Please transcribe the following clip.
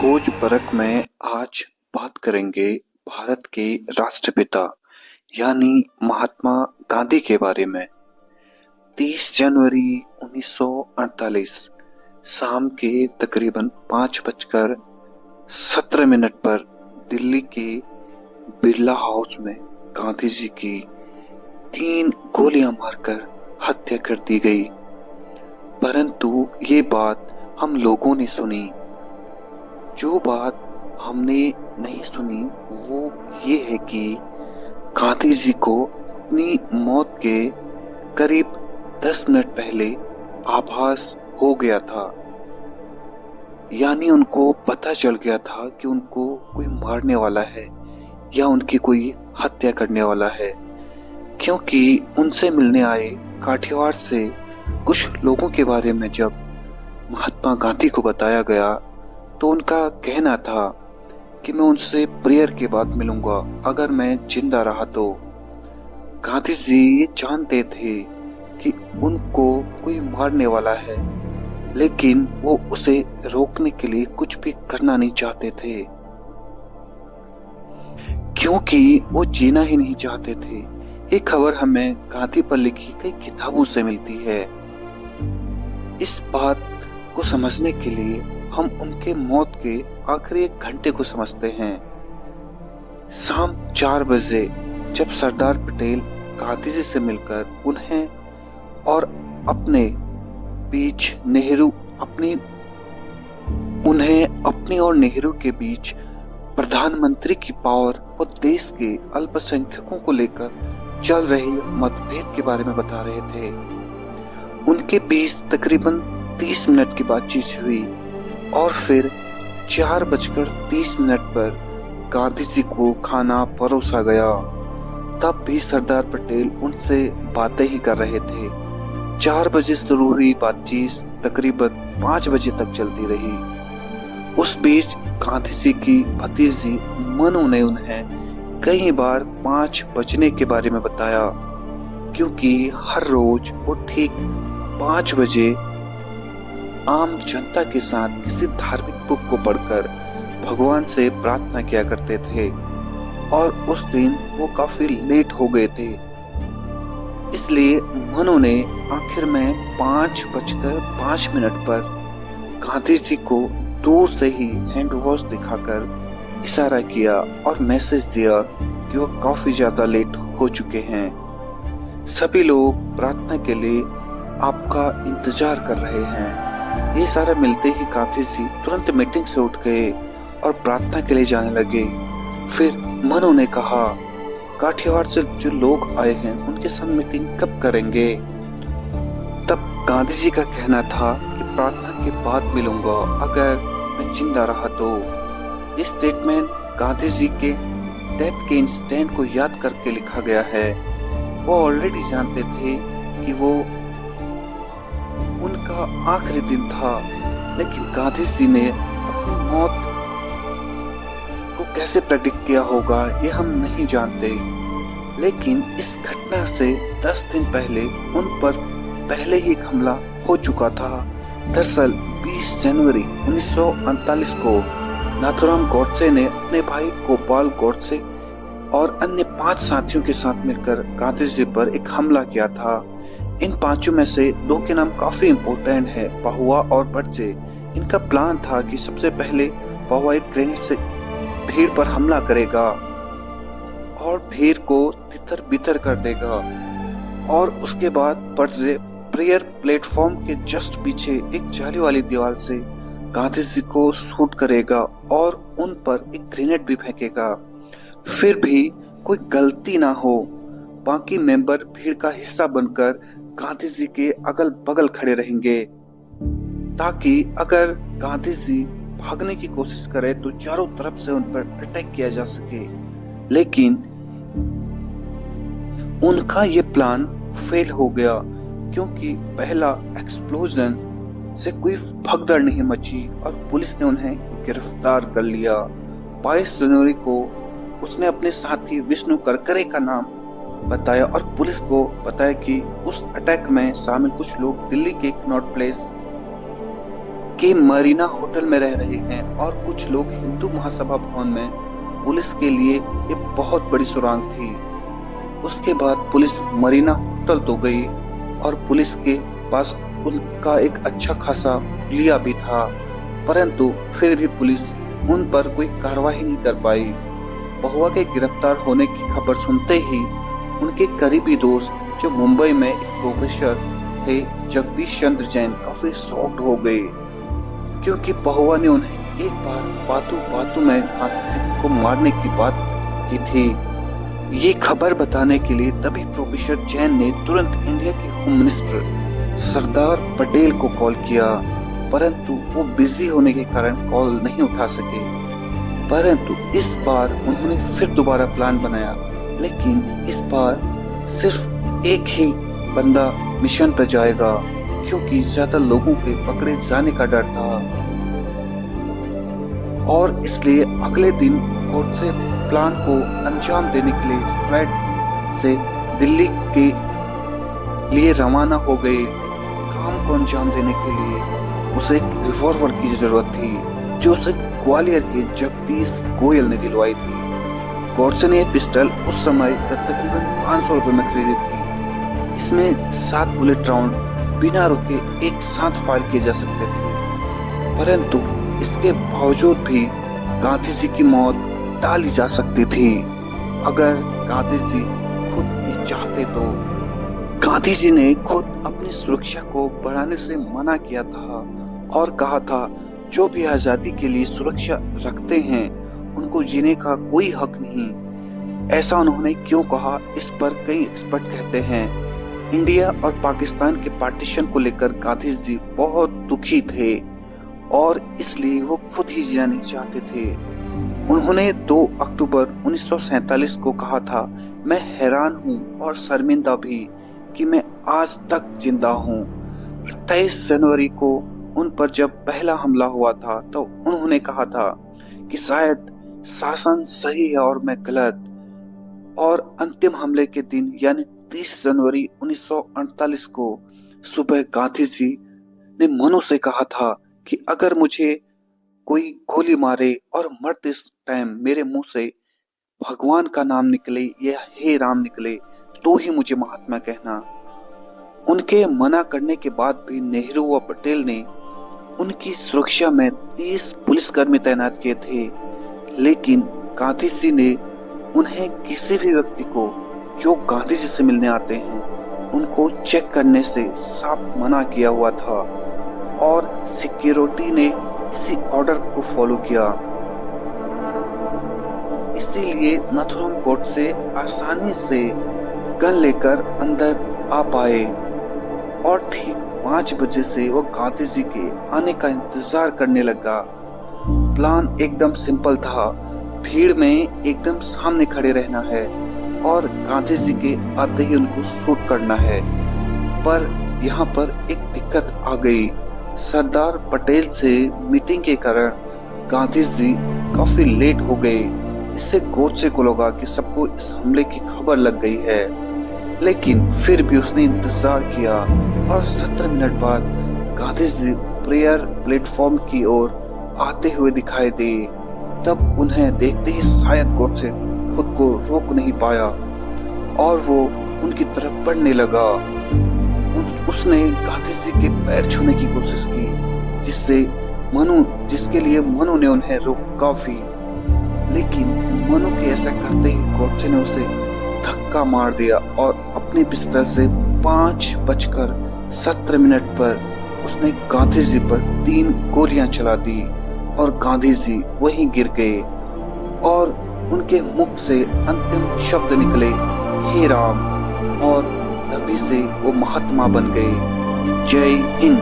खोज परख में आज बात करेंगे भारत के राष्ट्रपिता यानी महात्मा गांधी के बारे में। 30 जनवरी 1948 शाम के तकरीबन 5:17 पर दिल्ली के बिरला हाउस में गांधी जी की 3 गोलियां मारकर हत्या कर दी गई। परंतु ये बात हम लोगों ने सुनी। जो बात हमने नहीं सुनी वो ये है कि गांधी जी को अपनी मौत के करीब 10 मिनट पहले आभास हो गया था, यानी उनको पता चल गया था कि उनको कोई मारने वाला है या उनकी कोई हत्या करने वाला है, क्योंकि उनसे मिलने आए काठियावाड़ से कुछ लोगों के बारे में जब महात्मा गांधी को बताया गया तो उनका कहना था कि मैं उनसे प्रेयर के बाद मिलूंगा अगर मैं जिंदा रहा तो। गांधी जी जानते थे कि उनको कोई मारने वाला है, लेकिन वो उसे रोकने के लिए कुछ भी करना नहीं चाहते थे, क्योंकि वो जीना ही नहीं चाहते थे। ये खबर हमें गांधी पर लिखी कई किताबों से मिलती है। इस बात को समझने के लिए हम उनके मौत के आखिरी 1 घंटे को समझते हैं। शाम 4 बजे जब सरदार पटेल गांधी जी से मिलकर उन्हें और अपने बीच अपने और नेहरू के बीच प्रधानमंत्री की पावर और देश के अल्पसंख्यकों को लेकर चल रहे मतभेद के बारे में बता रहे थे। उनके बीच तकरीबन 30 मिनट की बातचीत हुई और फिर 4:30 पर गांधी जी को खाना परोसा गया। तब भी सरदार पटेल उनसे बातें ही कर रहे थे। 4 बजे शुरू हुई बातचीत तकरीबन 5 बजे तक चलती रही। उस बीच गांधी जी की भतीजी मनु ने उन्हें कई बार 5 बजने के बारे में बताया, क्योंकि हर रोज वो ठीक 5 बजे आम जनता के साथ किसी धार्मिक बुक को पढ़कर भगवान से प्रार्थना किया करते थे, और उस दिन वो काफी लेट हो गए थे। इसलिए मनु ने आखिर में 5:05 पर गांधी जी को दूर से ही हैंड वॉश दिखाकर इशारा किया और मैसेज दिया कि वो काफी ज्यादा लेट हो चुके हैं। सभी लोग प्रार्थना के लिए आपका इंतजार कर रहे हैं। ये सारा मिलते ही गांधी जी तुरंत मीटिंग से उठ गए और प्रार्थना के लिए जाने लगे। फिर मनु ने कहा, काठियावाड़ से जो लोग आए हैं उनके साथ मीटिंग कब करेंगे? तब गांधी जी का कहना था कि प्रार्थना के बाद मिलूंगा अगर मैं जिंदा रहा तो। ये स्टेटमेंट गांधी जी के डेथ के इंसिडेंट को याद करके लिखा गया है। वो ऑलरेडी जानते थे कि वो उनका आखिरी दिन था, लेकिन गांधी जी ने अपनी मौत को कैसे प्रेडिक्ट किया होगा ये हम नहीं जानते, लेकिन इस घटना से 10 दिन पहले उन पर पहले ही एक हमला हो चुका था। दरअसल 20 जनवरी 1939 को नाथूराम गोडसे ने अपने भाई गोपाल गोडसे और अन्य 5 साथियों के साथ मिलकर गांधी जी पर एक हमला किया था। इन 5 में से 2 के नाम काफी इम्पोर्टेंट है, पहुआ और बर्जे। इनका प्लान था कि सबसे पहले पहुआ एक ग्रेनेड से भीड़ पर हमला करेगा और भीड़ को तितर बितर कर देगा, और उसके बाद बर्जे प्रेयर प्लेटफॉर्म के जस्ट पीछे एक जाली वाली दीवार से गांधी जी को शूट करेगा और उन पर एक ग्रेनेड भी फेंकेगा। फिर भी कोई गलती ना हो, बाकी मेंबर भीड़ का हिस्सा बनकर गांधी जी के अगल बगल खड़े रहेंगे, ताकि अगर गांधी जी भागने की कोशिश करे तो चारों तरफ से उन पर अटैक किया जा सके। लेकिन उनका ये प्लान फेल हो गया, क्योंकि पहला एक्सप्लोजन से कोई भगदड़ नहीं मची और पुलिस ने उन्हें गिरफ्तार कर लिया। 22 जनवरी को उसने अपने साथी विष्णु करकरे का नाम बताया और पुलिस को बताया कि उस अटैक में शामिल कुछ लोग दिल्ली के कनॉट प्लेस कि मरीना होटल में रह रहे हैं और कुछ लोग हिंदू महासभा भवन में। पुलिस के लिए ये बहुत बड़ी सुराग थी। उसके बाद पुलिस मरीना होटल तो गई और पुलिस के पास उनका एक अच्छा खासा हुलिया भी था, परंतु फिर भी पुलिस उन पर कोई कार्रवाई नहीं कर पाई। पहुआ के गिरफ्तार होने की खबर सुनते ही उनके करीबी दोस्त जो मुंबई में एक प्रोफेसर थे, जगदीश चंद्र जैन, काफी शॉक्ड हो गए, क्योंकि पहुआ ने उन्हें एक बार बातों बातों में गांधी जी को मारने की बात की थी। ये खबर बताने के लिए तभी प्रोफेसर जैन ने तुरंत इंडिया के होम मिनिस्टर सरदार पटेल को कॉल किया, परंतु वो बिजी होने के कारण कॉल नहीं उठा सके। परंतु इस बार उन्होंने फिर दोबारा प्लान बनाया, लेकिन इस बार सिर्फ एक ही बंदा मिशन पर जाएगा, क्योंकि ज्यादा लोगों के पकड़े जाने का डर था। और इसलिए अगले दिन कोर्ट से प्लान को अंजाम देने के लिए फ्लाइट से दिल्ली के लिए रवाना हो गए। काम को अंजाम देने के लिए उसे एक रिवॉल्वर की जरूरत थी, जो उसे ग्वालियर के जगदीश गोयल ने दिलवाई थी। गॉडसे ने पिस्टल उस समय तकरीबन 500 रुपए में खरीदी थी। इसमें 7 बुलेट राउंड बिना रुके एक साथ फायर किए जा सकते थे, परंतु इसके बावजूद भी गांधी जी की मौत टाली जा सकती थी अगर गांधी जी खुद भी चाहते तो। गांधी जी ने खुद अपनी सुरक्षा को बढ़ाने से मना किया था और कहा था, जो भी आजादी के लिए सुरक्षा रखते हैं उनको जीने का कोई हक नहीं। ऐसा उन्होंने क्यों कहा, इस पर कई एक्सपर्ट कहते हैं इंडिया और पाकिस्तान के पार्टीशन को लेकर गांधी जी बहुत दुखी थे और इसलिए वो खुद ही जीना नहीं चाहते थे। उन्होंने 2 अक्टूबर 1947 को कहा था, मैं हैरान हूँ और शर्मिंदा भी कि मैं आज तक जिंदा हूँ। 28 जनवरी को उन पर जब पहला हमला हुआ था तो उन्होंने कहा था कि शायद शासन सही है और मैं गलत। और अंतिम हमले के दिन यानी 30 जनवरी 1948 को सुबह गांधी जी ने मनु से कहा था कि अगर मुझे कोई गोली मारे और मरते टाइम मेरे मुंह से भगवान का नाम निकले या हे राम निकले तो ही मुझे महात्मा कहना। उनके मना करने के बाद भी नेहरू व पटेल ने उनकी सुरक्षा में 30 पुलिसकर्मी तैनात किए थे, लेकिन गांधी जी ने उन्हें किसी भी व्यक्ति को जो गांधी जी से मिलने आते हैं उनको चेक करने से साफ मना किया हुआ था और सिक्योरिटी ने इसी ऑर्डर को फॉलो किया। इसीलिए नथुराम कोर्ट से आसानी से गन लेकर अंदर आ पाए और ठीक 5 बजे से वो गांधी जी के आने का इंतजार करने लगा। प्लान एकदम सिंपल था, भीड़ में एकदम सामने खड़े रहना है और गांधी जी के आते ही उनको शूट करना है। पर यहाँ पर एक दिक्कत आ गई। सरदार पटेल से मीटिंग के कारण गांधी जी काफी लेट हो गए। इससे गोडसे को लगा कि सबको इस हमले की खबर लग गई है, लेकिन फिर भी उसने इंतजार किया और 17 मिनट बाद गांधी जी प्रेयर प्लेटफॉर्म की ओर आते हुए दिखाई दिए। तब उन्हें देखते ही शायद गोडसे खुद को रोक नहीं पाया और वो उनकी तरफ बढ़ने लगा। उसने गांधी जी के पैर छूने की कोशिश की, जिसके लिए मनु ने उन्हें रोका भी, लेकिन मनु के ऐसा करते ही गोडसे ने उसे धक्का मार दिया और अपने पिस्टल से 5:17 पर उसने गांधी जी पर 3 गोलियां चला दी और गांधी जी वहीं गिर गए और उनके मुख से अंतिम शब्द निकले, हे राम, और तभी से वो महात्मा बन गए। जय हिंद।